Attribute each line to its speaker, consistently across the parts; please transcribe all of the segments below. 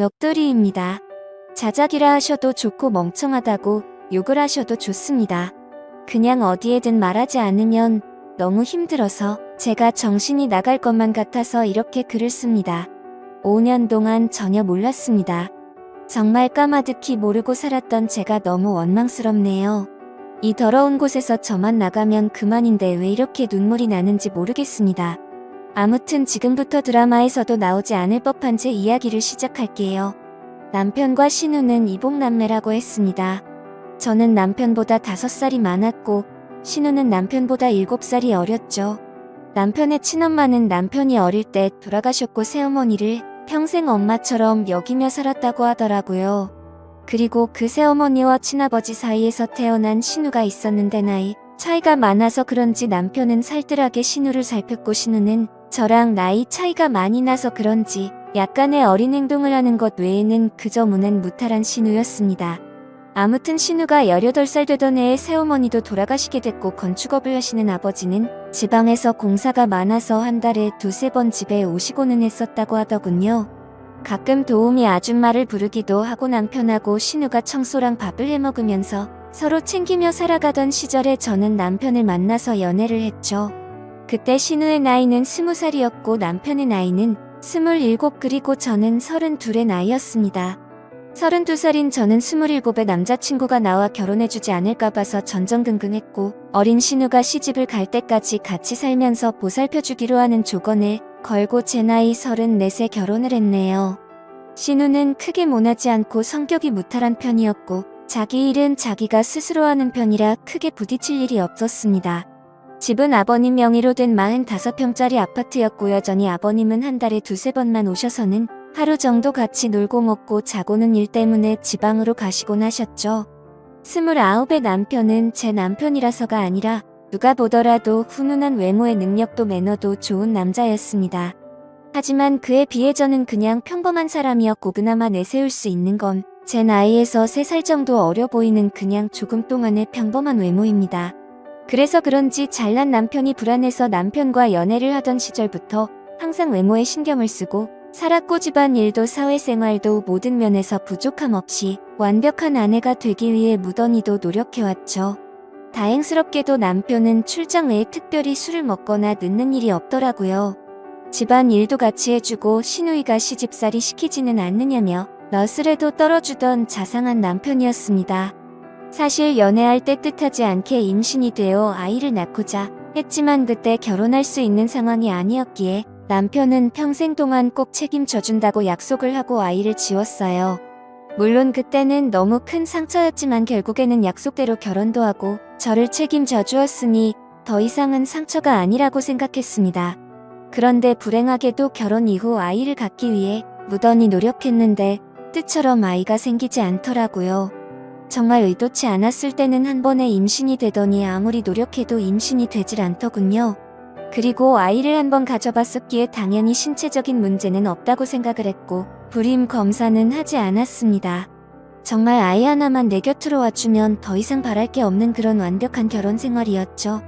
Speaker 1: 넋두리입니다. 자작이라 하셔도 좋고 멍청하다고 욕을 하셔도 좋습니다. 그냥 어디에든 말하지 않으면 너무 힘들어서 제가 정신이 나갈 것만 같아서 이렇게 글을 씁니다. 5년 동안 전혀 몰랐습니다. 정말 까마득히 모르고 살았던 제가 너무 원망스럽네요. 이 더러운 곳에서 저만 나가면 그만인데 왜 이렇게 눈물이 나는지 모르겠습니다. 아무튼 지금부터 드라마에서도 나오지 않을 법한 제 이야기를 시작할게요. 남편과 신우는 이복남매라고 했습니다. 저는 남편보다 5살이 많았고 신우는 남편보다 7살이 어렸죠. 남편의 친엄마는 남편이 어릴 때 돌아가셨고 새어머니를 평생 엄마처럼 여기며 살았다고 하더라고요. 그리고 그 새어머니와 친아버지 사이에서 태어난 신우가 있었는데 나이 차이가 많아서 그런지 남편은 살뜰하게 신우를 살폈고 신우는 저랑 나이 차이가 많이 나서 그런지 약간의 어린 행동을 하는 것 외에는 그저 무난무탈한 신우였습니다. 아무튼 신우가 18살 되던 해에 새어머니도 돌아가시게 됐고 건축업을 하시는 아버지는 지방에서 공사가 많아서 한 달에 2~3번 집에 오시고는 했었다고 하더군요. 가끔 도우미 아줌마를 부르기도 하고 남편하고 신우가 청소랑 밥을 해먹으면서 서로 챙기며 살아가던 시절에 저는 남편을 만나서 연애를 했죠. 그때 신우의 나이는 20살이었고 남편의 나이는 27 그리고 저는 32의 나이였습니다. 32살인 저는 27에 남자친구가 나와 결혼해주지 않을까 봐서 전전긍긍했고 어린 신우가 시집을 갈 때까지 같이 살면서 보살펴주기로 하는 조건을 걸고 제 나이 34세 결혼을 했네요. 신우는 크게 모나지 않고 성격이 무탈한 편이었고 자기 일은 자기가 스스로 하는 편이라 크게 부딪힐 일이 없었습니다. 집은 아버님 명의로 된 45평짜리 아파트였고 여전히 아버님은 한 달에 2~3번만 오셔서는 하루 정도 같이 놀고 먹고 자고는 일 때문에 지방으로 가시곤 하셨죠. 29의 남편은 제 남편이라서가 아니라 누가 보더라도 훈훈한 외모의 능력도 매너도 좋은 남자였습니다. 하지만 그에 비해 저는 그냥 평범한 사람이었고 그나마 내세울 수 있는 건 제 나이에서 3살 정도 어려 보이는 그냥 조금 동안의 평범한 외모입니다. 그래서 그런지 잘난 남편이 불안해서 남편과 연애를 하던 시절부터 항상 외모에 신경을 쓰고 살았고 집안일도 사회생활도 모든 면에서 부족함 없이 완벽한 아내가 되기 위해 무던히도 노력해왔죠. 다행스럽게도 남편은 출장 외에 특별히 술을 먹거나 늦는 일이 없더라고요. 집안일도 같이 해주고 시누이가 시집살이 시키지는 않느냐며 너스레도 떨어주던 자상한 남편이었습니다. 사실 연애할 때 뜻하지 않게 임신이 되어 아이를 낳고자 했지만 그때 결혼할 수 있는 상황이 아니었기에 남편은 평생 동안 꼭 책임져준다고 약속을 하고 아이를 지웠어요. 물론 그때는 너무 큰 상처였지만 결국에는 약속대로 결혼도 하고 저를 책임져 주었으니 더 이상은 상처가 아니라고 생각했습니다. 그런데 불행하게도 결혼 이후 아이를 갖기 위해 무던히 노력했는데 뜻처럼 아이가 생기지 않더라고요. 정말 의도치 않았을 때는 한 번에 임신이 되더니 아무리 노력해도 임신이 되질 않더군요. 그리고 아이를 한 번 가져봤었기에 당연히 신체적인 문제는 없다고 생각을 했고 불임 검사는 하지 않았습니다. 정말 아이 하나만 내 곁으로 와주면 더 이상 바랄 게 없는 그런 완벽한 결혼 생활이었죠.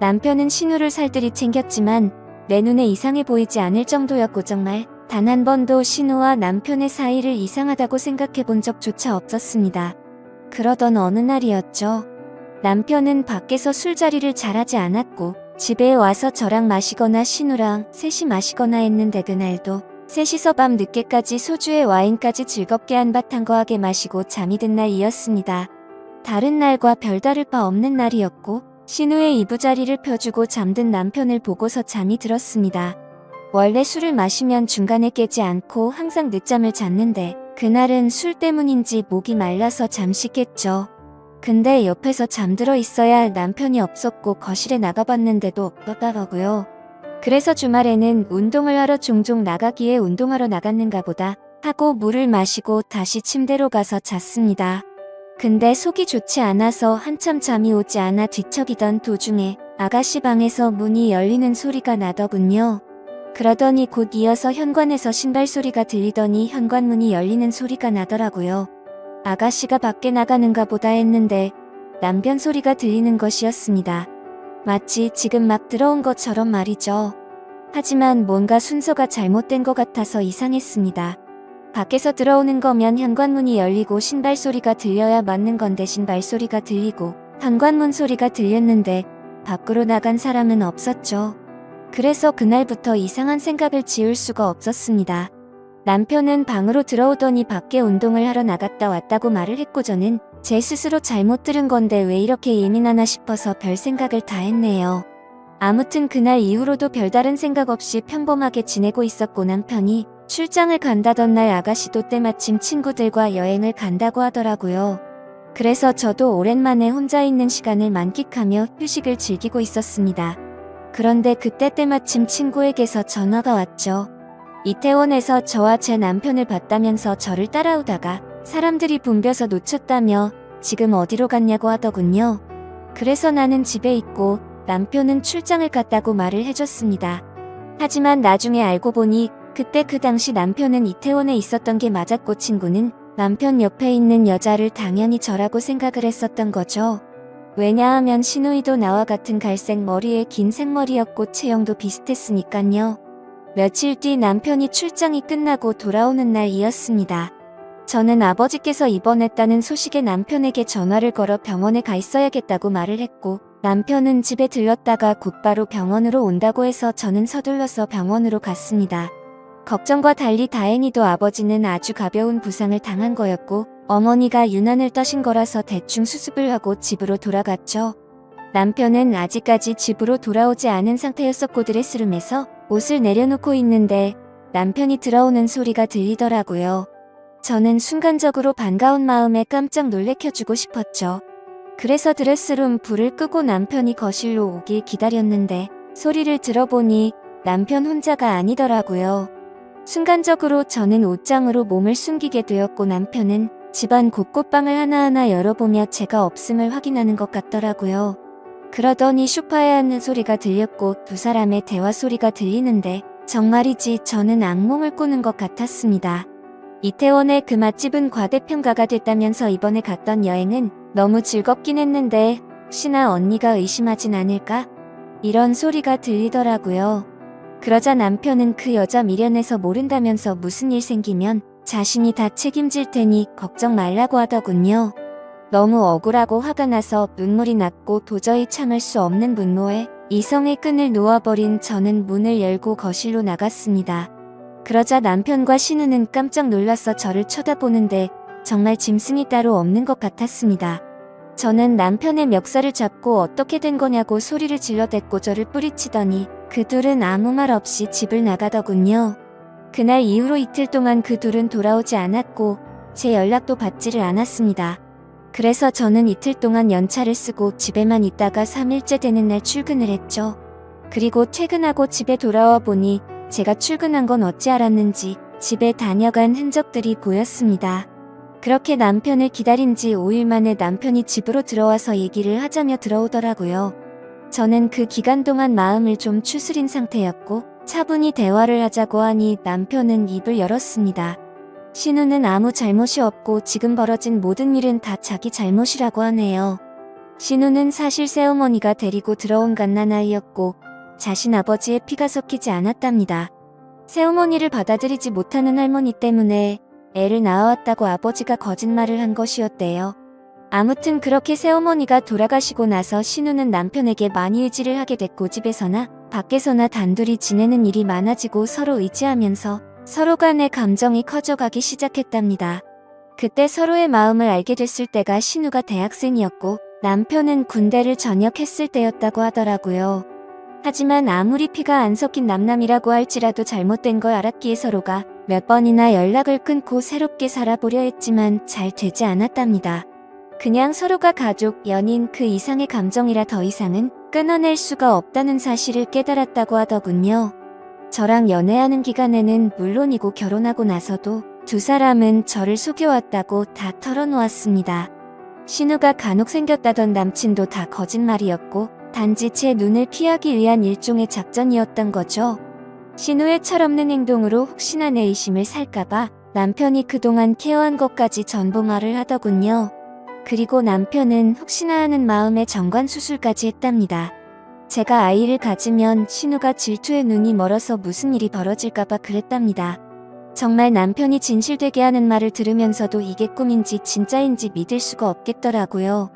Speaker 1: 남편은 신우를 살뜰히 챙겼지만 내 눈에 이상해 보이지 않을 정도였고 정말 단 한 번도 신우와 남편의 사이를 이상하다고 생각해 본 적조차 없었습니다. 그러던 어느 날이었죠. 남편은 밖에서 술자리를 잘하지 않았고 집에 와서 저랑 마시거나 신우랑 셋이 마시거나 했는데 그날도 셋이서 밤 늦게까지 소주에 와인까지 즐겁게 한바탕 거하게 마시고 잠이 든 날이었습니다. 다른 날과 별다를 바 없는 날이었고 신우의 이부자리를 펴주고 잠든 남편을 보고서 잠이 들었습니다. 원래 술을 마시면 중간에 깨지 않고 항상 늦잠을 잤는데 그날은 술 때문인지 목이 말라서 잠시 깼죠. 근데 옆에서 잠들어 있어야 할 남편이 없었고 거실에 나가봤는데도 없더라고요. 그래서 주말에는 운동을 하러 종종 나가기에 운동하러 나갔는가 보다 하고 물을 마시고 다시 침대로 가서 잤습니다. 근데 속이 좋지 않아서 한참 잠이 오지 않아 뒤척이던 도중에 아가씨 방에서 문이 열리는 소리가 나더군요. 그러더니 곧 이어서 현관에서 신발 소리가 들리더니 현관문이 열리는 소리가 나더라고요. 아가씨가 밖에 나가는가 보다 했는데 남편 소리가 들리는 것이었습니다. 마치 지금 막 들어온 것처럼 말이죠. 하지만 뭔가 순서가 잘못된 것 같아서 이상했습니다. 밖에서 들어오는 거면 현관문이 열리고 신발 소리가 들려야 맞는 건데 신발 소리가 들리고 현관문 소리가 들렸는데 밖으로 나간 사람은 없었죠. 그래서 그날부터 이상한 생각을 지울 수가 없었습니다. 남편은 방으로 들어오더니 밖에 운동을 하러 나갔다 왔다고 말을 했고 저는 제 스스로 잘못 들은 건데 왜 이렇게 예민하나 싶어서 별 생각을 다 했네요. 아무튼 그날 이후로도 별다른 생각 없이 평범하게 지내고 있었고 남편이 출장을 간다던 날 아가씨도 때마침 친구들과 여행을 간다고 하더라고요. 그래서 저도 오랜만에 혼자 있는 시간을 만끽하며 휴식을 즐기고 있었습니다. 그런데 그때 때마침 친구에게서 전화가 왔죠. 이태원에서 저와 제 남편을 봤다면서 저를 따라오다가 사람들이 붐벼서 놓쳤다며 지금 어디로 갔냐고 하더군요. 그래서 나는 집에 있고 남편은 출장을 갔다고 말을 해줬습니다. 하지만 나중에 알고 보니 그때 그 당시 남편은 이태원에 있었던 게 맞았고 친구는 남편 옆에 있는 여자를 당연히 저라고 생각을 했었던 거죠. 왜냐하면 시누이도 나와 같은 갈색 머리에 긴 생머리였고 체형도 비슷했으니깐요. 며칠 뒤 남편이 출장이 끝나고 돌아오는 날이었습니다. 저는 아버지께서 입원했다는 소식에 남편에게 전화를 걸어 병원에 가 있어야겠다고 말을 했고 남편은 집에 들렀다가 곧바로 병원으로 온다고 해서 저는 서둘러서 병원으로 갔습니다. 걱정과 달리 다행히도 아버지는 아주 가벼운 부상을 당한 거였고 어머니가 유난을 떠신 거라서 대충 수습을 하고 집으로 돌아갔죠. 남편은 아직까지 집으로 돌아오지 않은 상태였었고 드레스룸에서 옷을 내려놓고 있는데 남편이 들어오는 소리가 들리더라고요. 저는 순간적으로 반가운 마음에 깜짝 놀래켜주고 싶었죠. 그래서 드레스룸 불을 끄고 남편이 거실로 오길 기다렸는데 소리를 들어보니 남편 혼자가 아니더라고요. 순간적으로 저는 옷장으로 몸을 숨기게 되었고 남편은 집안 곳곳방을 하나하나 열어보며 제가 없음을 확인하는 것 같더라고요. 그러더니 소파에 앉는 소리가 들렸고 두 사람의 대화 소리가 들리는데 정말이지 저는 악몽을 꾸는 것 같았습니다. 이태원의 그 맛집은 과대평가가 됐다면서 이번에 갔던 여행은 너무 즐겁긴 했는데 혹시나 언니가 의심하진 않을까? 이런 소리가 들리더라고요. 그러자 남편은 그 여자 미련해서 모른다면서 무슨 일 생기면 자신이 다 책임질 테니 걱정 말라고 하더군요. 너무 억울하고 화가 나서 눈물이 났고 도저히 참을 수 없는 분노에 이성의 끈을 놓아버린 저는 문을 열고 거실로 나갔습니다. 그러자 남편과 신우는 깜짝 놀라서 저를 쳐다보는데 정말 짐승이 따로 없는 것 같았습니다. 저는 남편의 멱살을 잡고 어떻게 된 거냐고 소리를 질러댔고 저를 뿌리치더니 그 둘은 아무 말 없이 집을 나가더군요. 그날 이후로 이틀 동안 그 둘은 돌아오지 않았고 제 연락도 받지를 않았습니다. 그래서 저는 이틀 동안 연차를 쓰고 집에만 있다가 3일째 되는 날 출근을 했죠. 그리고 퇴근하고 집에 돌아와 보니 제가 출근한 건 어찌 알았는지 집에 다녀간 흔적들이 보였습니다. 그렇게 남편을 기다린 지 5일 만에 남편이 집으로 들어와서 얘기를 하자며 들어오더라고요. 저는 그 기간 동안 마음을 좀 추스린 상태였고 차분히 대화를 하자고 하니 남편은 입을 열었습니다. 신우는 아무 잘못이 없고 지금 벌어진 모든 일은 다 자기 잘못이라고 하네요. 신우는 사실 새어머니가 데리고 들어온 갓난아이였고 자신 아버지의 피가 섞이지 않았답니다. 새어머니를 받아들이지 못하는 할머니 때문에 애를 낳아왔다고 아버지가 거짓말을 한 것이었대요. 아무튼 그렇게 새어머니가 돌아가시고 나서 신우는 남편에게 많이 의지를 하게 됐고 집에서나 밖에서나 단둘이 지내는 일이 많아지고 서로 의지하면서 서로 간의 감정이 커져가기 시작했답니다. 그때 서로의 마음을 알게 됐을 때가 신우가 대학생이었고 남편은 군대를 전역했을 때였다고 하더라고요. 하지만 아무리 피가 안 섞인 남남이라고 할지라도 잘못된 걸 알았기에 서로가 몇 번이나 연락을 끊고 새롭게 살아보려 했지만 잘 되지 않았답니다. 그냥 서로가 가족, 연인 그 이상의 감정이라 더 이상은 끊어낼 수가 없다는 사실을 깨달았다고 하더군요. 저랑 연애하는 기간에는 물론이고 결혼하고 나서도 두 사람은 저를 속여왔다고 다 털어놓았습니다. 신우가 간혹 생겼다던 남친도 다 거짓말이었고 단지 제 눈을 피하기 위한 일종의 작전이었던 거죠. 신우의 철없는 행동으로 혹시나 내 의심을 살까봐 남편이 그동안 케어한 것까지 전부 말을 하더군요. 그리고 남편은 혹시나 하는 마음에 정관수술까지 했답니다. 제가 아이를 가지면 신우가 질투에 눈이 멀어서 무슨 일이 벌어질까봐 그랬답니다. 정말 남편이 진실되게 하는 말을 들으면서도 이게 꿈인지 진짜인지 믿을 수가 없겠더라고요.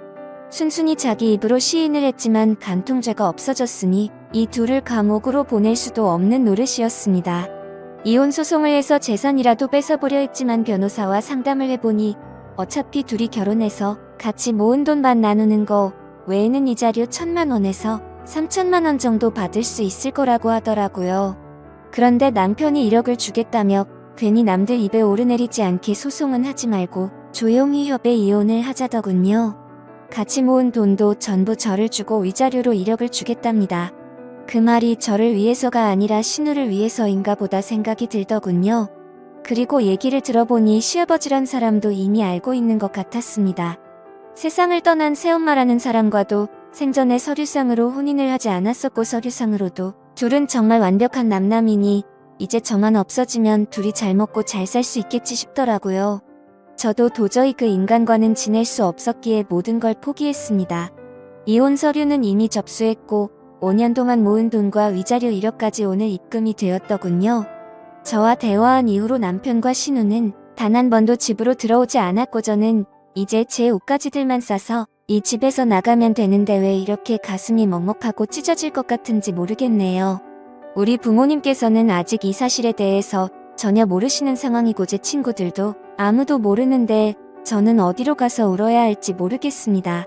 Speaker 1: 순순히 자기 입으로 시인을 했지만 간통죄가 없어졌으니 이 둘을 감옥으로 보낼 수도 없는 노릇이었습니다. 이혼 소송을 해서 재산이라도 뺏어보려 했지만 변호사와 상담을 해보니 어차피 둘이 결혼해서 같이 모은 돈 반 나누는 거 외에는 이자료 1,000만 원에서 3,000만 원 정도 받을 수 있을 거라고 하더라고요. 그런데 남편이 1억을 주겠다며 괜히 남들 입에 오르내리지 않게 소송은 하지 말고 조용히 협의 이혼을 하자더군요. 같이 모은 돈도 전부 저를 주고 위자료로 1억을 주겠답니다. 그 말이 저를 위해서가 아니라 신우를 위해서인가 보다 생각이 들더군요. 그리고 얘기를 들어보니 시아버지란 사람도 이미 알고 있는 것 같았습니다. 세상을 떠난 새엄마라는 사람과도 생전에 서류상으로 혼인을 하지 않았었고 서류상으로도 둘은 정말 완벽한 남남이니 이제 저만 없어지면 둘이 잘 먹고 잘 살 수 있겠지 싶더라고요. 저도 도저히 그 인간과는 지낼 수 없었기에 모든 걸 포기했습니다. 이혼 서류는 이미 접수했고 5년 동안 모은 돈과 위자료 1억까지 오늘 입금이 되었더군요. 저와 대화한 이후로 남편과 신우는 단 한 번도 집으로 들어오지 않았고 저는 이제 제 옷가지들만 싸서 이 집에서 나가면 되는데 왜 이렇게 가슴이 먹먹하고 찢어질 것 같은지 모르겠네요. 우리 부모님께서는 아직 이 사실에 대해서 전혀 모르시는 상황이고 제 친구들도 아무도 모르는데 저는 어디로 가서 울어야 할지 모르겠습니다.